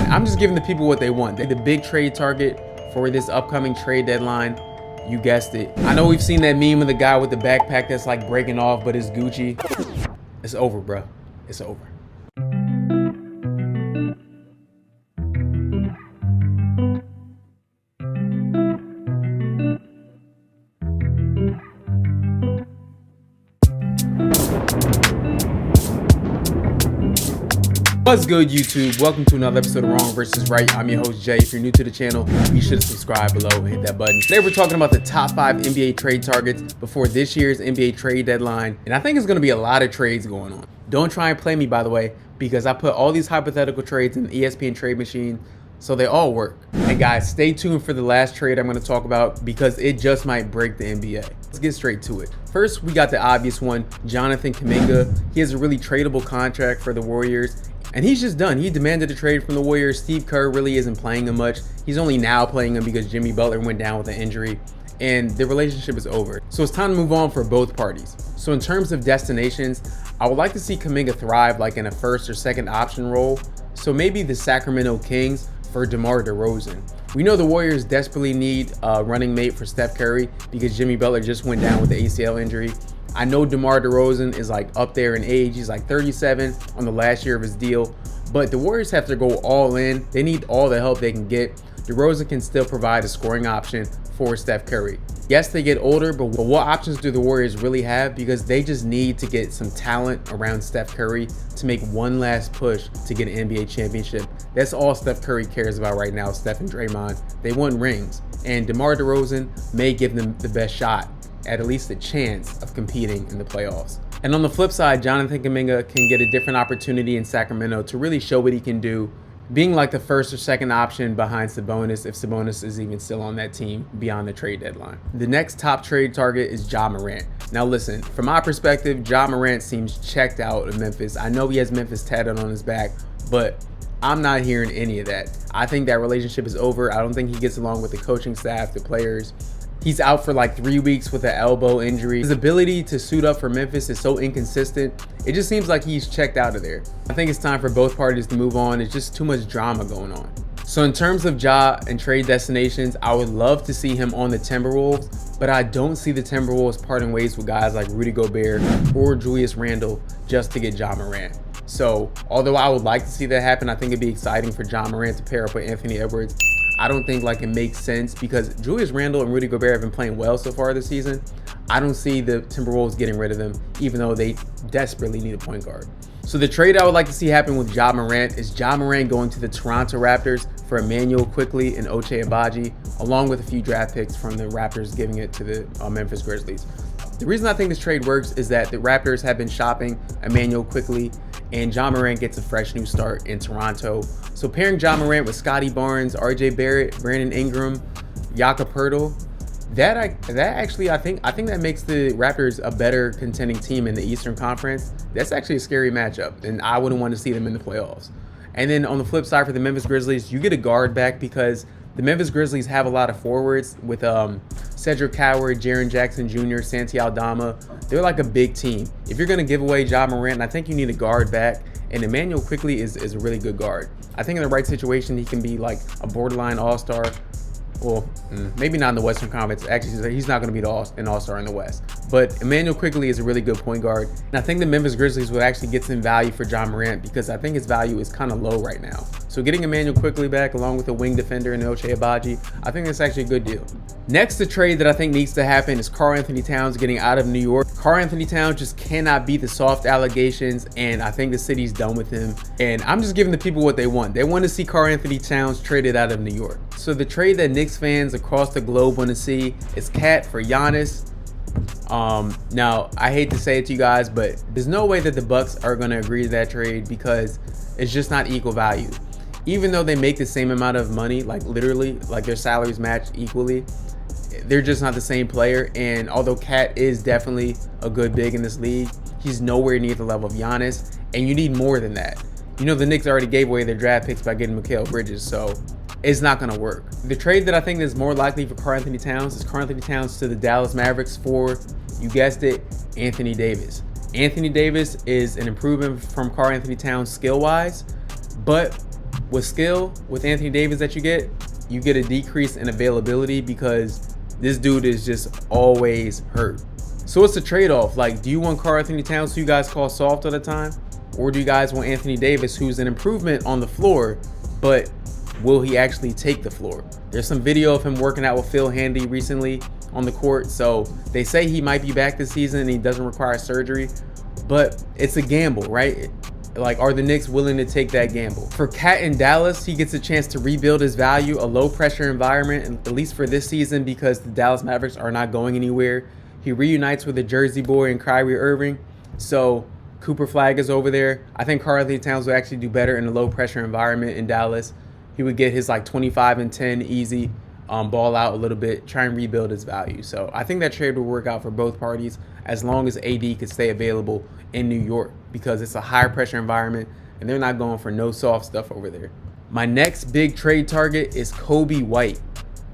I'm just giving the people what they want. They're the big trade target for this upcoming trade deadline. You guessed it. I know we've seen that meme of the guy with the backpack that's like breaking off, but it's Gucci. It's over, bro. It's over. What's good, YouTube? Welcome to another episode of Wrong vs. Right. I'm your host, Jay. If you're new to the channel, be sure to subscribe below and hit that button. Today, we're talking about the top 5 NBA trade targets before this year's NBA trade deadline. And I think it's going to be a lot of trades going on. Don't try and play me, by the way, because I put all these hypothetical trades in the ESPN trade machine, so they all work. And guys, stay tuned for the last trade I'm going to talk about because it just might break the NBA. Let's get straight to it. First, we got the obvious one, Jonathan Kuminga. He has a really tradable contract for the Warriors. And he's just done. He demanded a trade from the Warriors. Steve Kerr really isn't playing him much. He's only now playing him because Jimmy Butler went down with an injury. And the relationship is over. So it's time to move on for both parties. So in terms of destinations, I would like to see Kuminga thrive like in a first or second option role. So maybe the Sacramento Kings for DeMar DeRozan. We know the Warriors desperately need a running mate for Steph Curry because Jimmy Butler just went down with the ACL injury. I know DeMar DeRozan is like up there in age. He's like 37 on the last year of his deal, but the Warriors have to go all in. They need all the help they can get. DeRozan can still provide a scoring option for Steph Curry. Yes, they get older, but what options do the Warriors really have? Because they just need to get some talent around Steph Curry to make one last push to get an NBA championship. That's all Steph Curry cares about right now, Steph and Draymond. They want rings, and DeMar DeRozan may give them the best shot at least a chance of competing in the playoffs. And on the flip side, Jonathan Kuminga can get a different opportunity in Sacramento to really show what he can do, being like the first or second option behind Sabonis if Sabonis is even still on that team beyond the trade deadline. The next top trade target is Ja Morant. Now listen, from my perspective, Ja Morant seems checked out of Memphis. I know he has Memphis tatted on his back, but I'm not hearing any of that. I think that relationship is over. I don't think he gets along with the coaching staff, the players. He's out for like 3 weeks with an elbow injury. His ability to suit up for Memphis is so inconsistent. It just seems like he's checked out of there. I think it's time for both parties to move on. It's just too much drama going on. So in terms of Ja and trade destinations, I would love to see him on the Timberwolves, but I don't see the Timberwolves parting ways with guys like Rudy Gobert or Julius Randle just to get Ja Morant. So although I would like to see that happen, I think it'd be exciting for Ja Morant to pair up with Anthony Edwards. I don't think like it makes sense because Julius Randle and Rudy Gobert have been playing well so far this season. I don't see the Timberwolves getting rid of them, even though they desperately need a point guard. So the trade I would like to see happen with Ja Morant is Ja Morant going to the Toronto Raptors for Emmanuel Quickley and Ochai Agbaji, along with a few draft picks from the Raptors, giving it to the Memphis Grizzlies. The reason I think this trade works is that the Raptors have been shopping Emmanuel Quickley, and Ja Morant gets a fresh new start in Toronto. So pairing Ja Morant with Scottie Barnes, RJ Barrett, Brandon Ingram, Jakob Poeltl, that actually I think that makes the Raptors a better contending team in the Eastern Conference. That's actually a scary matchup, and I wouldn't want to see them in the playoffs. And then on the flip side for the Memphis Grizzlies, you get a guard back because the Memphis Grizzlies have a lot of forwards with Cedric Coward, Jaren Jackson Jr., Santi Aldama. They're like a big team. If you're going to give away Ja Morant, I think you need a guard back. And Emmanuel Quickley is a really good guard. I think in the right situation, he can be like a borderline all-star. Well, maybe not in the Western Conference. Actually, he's not going to be an all-star in the West. But Emmanuel Quickley is a really good point guard. And I think the Memphis Grizzlies would actually get some value for Ja Morant because I think his value is kind of low right now. So getting Emmanuel Quickley back along with a wing defender and Ochai Agbaji, I think that's actually a good deal. Next, the trade that I think needs to happen is Karl-Anthony Towns getting out of New York. Karl-Anthony Towns just cannot beat the soft allegations, and I think the city's done with him. And I'm just giving the people what they want. They want to see Karl-Anthony Towns traded out of New York. So the trade that Knicks fans across the globe want to see is Cat for Giannis. Now, I hate to say it to you guys, but there's no way that the Bucks are going to agree to that trade because it's just not equal value. Even though they make the same amount of money, like literally, like their salaries match equally, they're just not the same player. And although Cat is definitely a good big in this league, he's nowhere near the level of Giannis, and you need more than that. You know, the Knicks already gave away their draft picks by getting Mikal Bridges, so it's not going to work. The trade that I think is more likely for Karl-Anthony Towns is Karl-Anthony Towns to the Dallas Mavericks for, you guessed it, Anthony Davis. Anthony Davis is an improvement from Karl-Anthony Towns skill-wise, but with skill, with Anthony Davis that you get a decrease in availability because this dude is just always hurt. So it's a trade-off. Like, do you want Karl-Anthony Towns, who you guys call soft all the time? Or do you guys want Anthony Davis, who's an improvement on the floor, but will he actually take the floor? There's some video of him working out with Phil Handy recently on the court. So they say he might be back this season and he doesn't require surgery, but it's a gamble, right? Like, are the Knicks willing to take that gamble? For Cat in Dallas, he gets a chance to rebuild his value, a low pressure environment, at least for this season, because the Dallas Mavericks are not going anywhere. He reunites with the Jersey boy and Kyrie Irving. So Cooper Flag is over there. I think Karl-Anthony Towns will actually do better in a low pressure environment in Dallas. He would get his like 25 and 10 easy, ball out a little bit, try and rebuild his value. So I think that trade will work out for both parties as long as AD could stay available in New York, because it's a high pressure environment and they're not going for no soft stuff over there. My next big trade target is Coby White.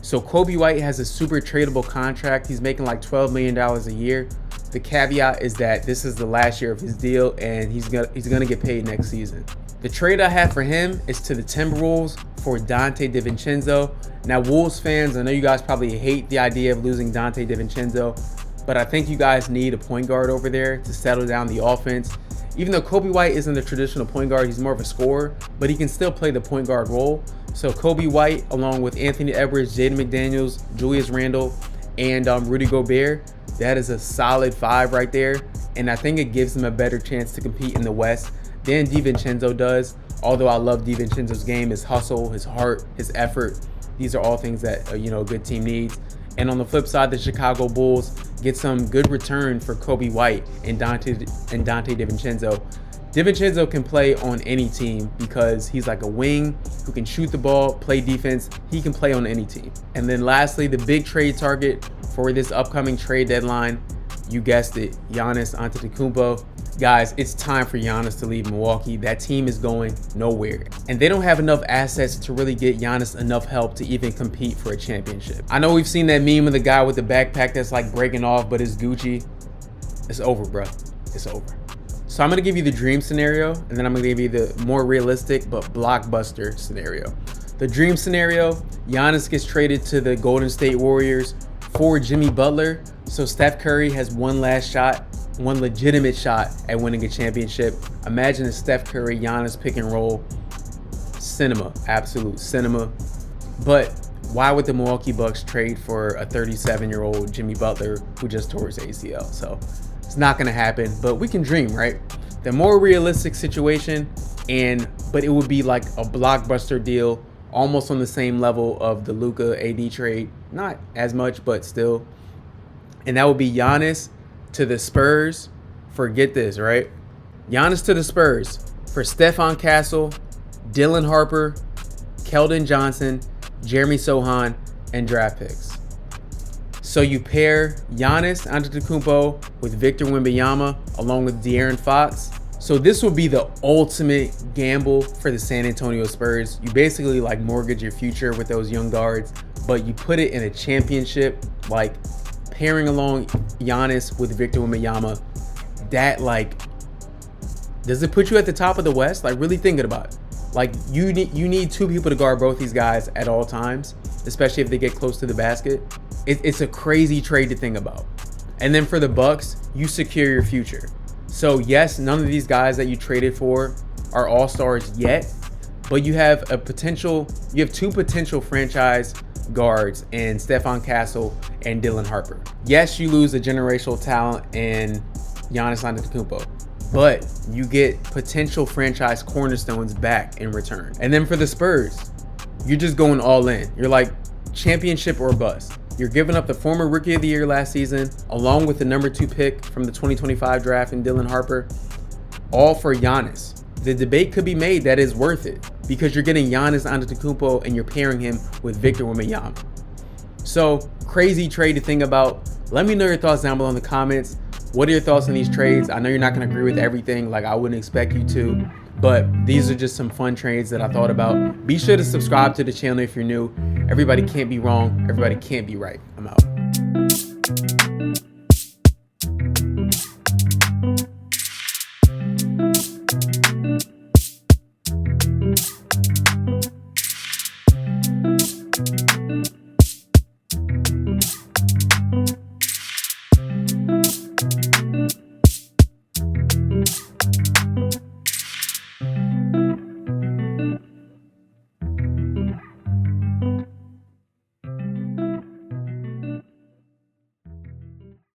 So Coby White has a super tradable contract. He's making like $12 million a year. The caveat is that this is the last year of his deal and he's gonna get paid next season. The trade I have for him is to the Timberwolves for Donte DiVincenzo. Now, Wolves fans, I know you guys probably hate the idea of losing Donte DiVincenzo, but I think you guys need a point guard over there to settle down the offense. Even though Coby White isn't a traditional point guard, he's more of a scorer, but he can still play the point guard role. So Coby White, along with Anthony Edwards, Jaden McDaniels, Julius Randle, and Rudy Gobert, that is a solid five right there. And I think it gives him a better chance to compete in the West than DiVincenzo does. Although I love DiVincenzo's game, his hustle, his heart, his effort. These are all things that a good team needs. And on the flip side, the Chicago Bulls get some good return for Coby White and Donte DiVincenzo. DiVincenzo can play on any team because he's like a wing who can shoot the ball, play defense. He can play on any team. And then lastly, the big trade target for this upcoming trade deadline, you guessed it, Giannis Antetokounmpo. Guys, it's time for Giannis to leave Milwaukee. That team is going nowhere. And they don't have enough assets to really get Giannis enough help to even compete for a championship. I know we've seen that meme of the guy with the backpack that's like breaking off, but it's Gucci. It's over, bro. It's over. So I'm going to give you the dream scenario, and then I'm going to give you the more realistic but blockbuster scenario. The dream scenario, Giannis gets traded to the Golden State Warriors for Jimmy Butler. So Steph Curry has one last shot, one legitimate shot at winning a championship. Imagine a Steph Curry, Giannis pick and roll. Cinema, absolute cinema. But why would the Milwaukee Bucks trade for a 37-year-old Jimmy Butler who just tore his ACL? So it's not going to happen, but we can dream, right? The more realistic situation, but it would be like a blockbuster deal, almost on the same level of the Luka AD trade. Not as much, but still. And that would be Giannis to the Spurs for, get this, right? Giannis to the Spurs for Stephon Castle, Dylan Harper, Keldon Johnson, Jeremy Sohan, and draft picks. So you pair Giannis Antetokounmpo with Victor Wembanyama along with De'Aaron Fox. So this will be the ultimate gamble for the San Antonio Spurs. You basically like mortgage your future with those young guards, but you put it in a championship, like pairing along Giannis with Victor Wembanyama. That, like, does it put you at the top of the West? Like, really thinking about it. Like, you need two people to guard both these guys at all times, especially if they get close to the basket. It's a crazy trade to think about. And then for the Bucks, you secure your future. So yes, none of these guys that you traded for are all-stars yet, but you have two potential franchise guards in Stephon Castle and Dylan Harper. Yes, you lose a generational talent in Giannis Antetokounmpo, but you get potential franchise cornerstones back in return. And then for the Spurs, you're just going all in. You're like championship or bust. You're giving up the former Rookie of the Year last season, along with the number 2 pick from the 2025 draft in Dylan Harper, all for Giannis. The debate could be made that is worth it because you're getting Giannis Antetokounmpo and you're pairing him with Victor Wembanyama. So crazy trade to think about. Let me know your thoughts down below in the comments. What are your thoughts on these trades? I know you're not going to agree with everything, like I wouldn't expect you to, but these are just some fun trades that I thought about. Be sure to subscribe to the channel if you're new. Everybody can't be wrong. Everybody can't be right. I'm out.